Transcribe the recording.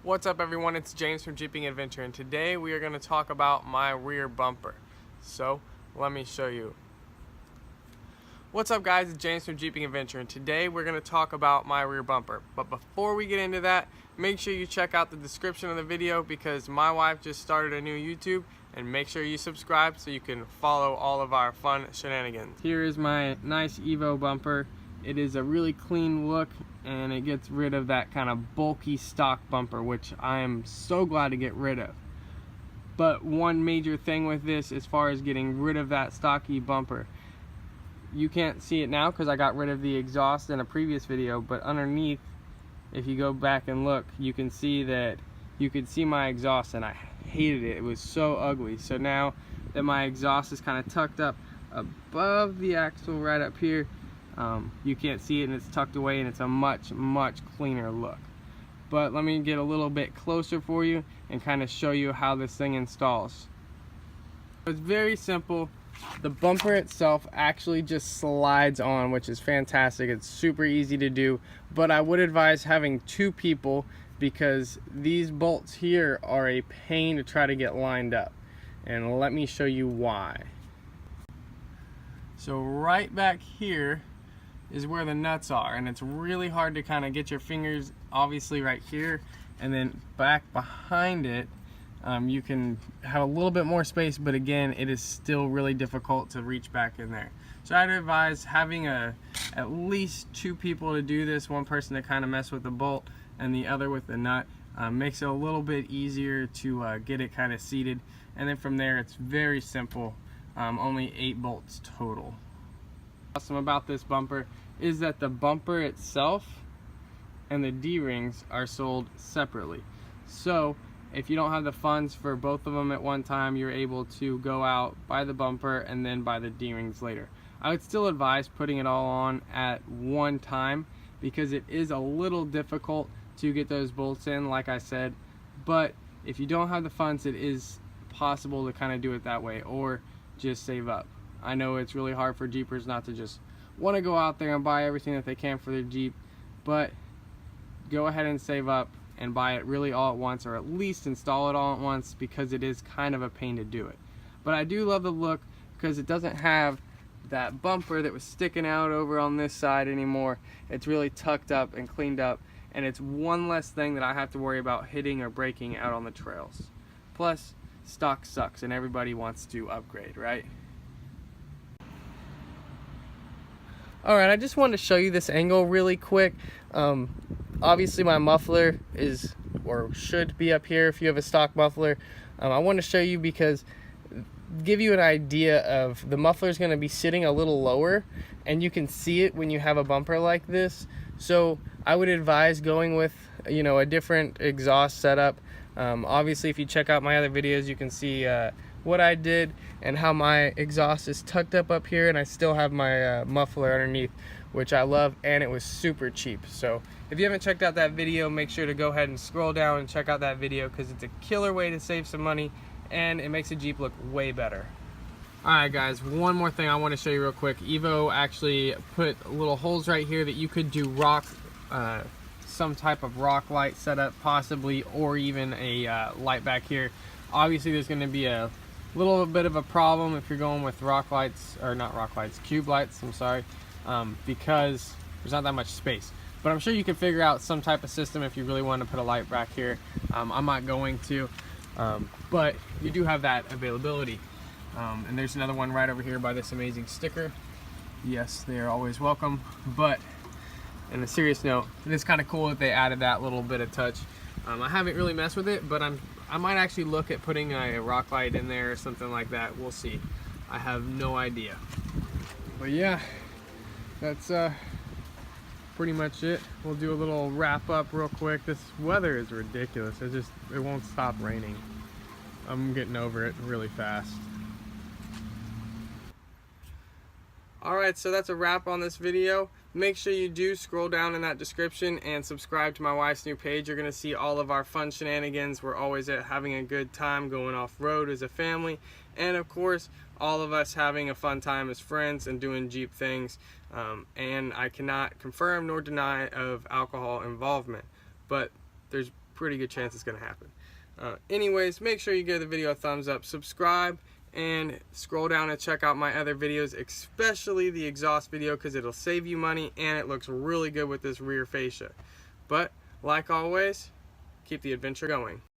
What's up everyone, it's James from Jeeping Adventure, and today we are going to talk about my rear bumper. So let me show you. What's up guys, it's James from Jeeping Adventure, and today we're going to talk about my rear bumper. But before we get into that, make sure you check out the description of the video because my wife just started a new YouTube, and make sure you subscribe so you can follow all of our fun shenanigans. Here is my nice Evo bumper. It is a really clean look and it gets rid of that kind of bulky stock bumper, which I am so glad to get rid of. But one major thing with this, as far as getting rid of that stocky bumper, you can't see it now because I got rid of the exhaust in a previous video, but underneath, if you go back and look, you can see that you could see my exhaust, and I hated it. It was so ugly. So now that my exhaust is kind of tucked up above the axle right up here, you can't see it and it's tucked away, and it's a much cleaner look. But let me get a little bit closer for you and kind of show you how this thing installs. It's very simple. The bumper itself actually just slides on, which is fantastic. It's super easy to do, but I would advise having two people because these bolts here are a pain to try to get lined up, and let me show you why. So right back here is where the nuts are, and it's really hard to kind of get your fingers obviously right here, and then back behind it you can have a little bit more space, but again it is still really difficult to reach back in there. So I'd advise having at least two people to do this, one person to kind of mess with the bolt and the other with the nut. Makes it a little bit easier to get it kind of seated, and then from there it's very simple. Only 8 bolts total. Awesome about this bumper is that the bumper itself and the D-rings are sold separately. So if you don't have the funds for both of them at one time, you're able to go out, buy the bumper, and then buy the D-rings later. I would still advise putting it all on at one time because it is a little difficult to get those bolts in, like I said. But if you don't have the funds, it is possible to kind of do it that way, or just save up. I know it's really hard for Jeepers not to just want to go out there and buy everything that they can for their Jeep, but go ahead and save up and buy it really all at once, or at least install it all at once, because it is kind of a pain to do it. But I do love the look because it doesn't have that bumper that was sticking out over on this side anymore. It's really tucked up and cleaned up, and it's one less thing that I have to worry about hitting or breaking out on the trails. Plus, stock sucks and everybody wants to upgrade, right? Alright, I just wanted to show you this angle really quick. Obviously my muffler is, or should be, up here if you have a stock muffler. I want to show you because give you an idea of the muffler is going to be sitting a little lower, and you can see it when you have a bumper like this. So I would advise going with, you know, a different exhaust setup. Obviously if you check out my other videos, you can see what I did and how my exhaust is tucked up here, and I still have my muffler underneath, which I love, and it was super cheap. So if you haven't checked out that video, make sure to go ahead and scroll down and check out that video because it's a killer way to save some money, and it makes a Jeep look way better. Alright guys, one more thing I want to show you real quick. Evo actually put little holes right here that you could do some type of rock light setup possibly, or even a light back here. Obviously there's going to be a little bit of a problem if you're going with rock lights, or not rock lights, cube lights, I'm sorry, because there's not that much space. But I'm sure you can figure out some type of system if you really want to put a light back here. I'm not going to, but you do have that availability. And there's another one right over here by this amazing sticker. Yes, they are always welcome. But on a serious note, it is kind of cool that they added that little bit of touch. I haven't really messed with it, but I might actually look at putting a rock light in there or something like that. We'll see. I have no idea. But yeah, that's pretty much it. We'll do a little wrap up real quick. This weather is ridiculous. It won't stop raining. I'm getting over it really fast. Alright, so that's a wrap on this video. Make sure you do scroll down in that description and subscribe to my wife's new page. You're going to see all of our fun shenanigans. We're always having a good time going off-road as a family. And of course, all of us having a fun time as friends and doing Jeep things. And I cannot confirm nor deny of alcohol involvement. But there's pretty good chance it's going to happen. Anyways, make sure you give the video a thumbs up, subscribe, and scroll down and check out my other videos, especially the exhaust video, because it'll save you money and it looks really good with this rear fascia. But like always, keep the adventure going.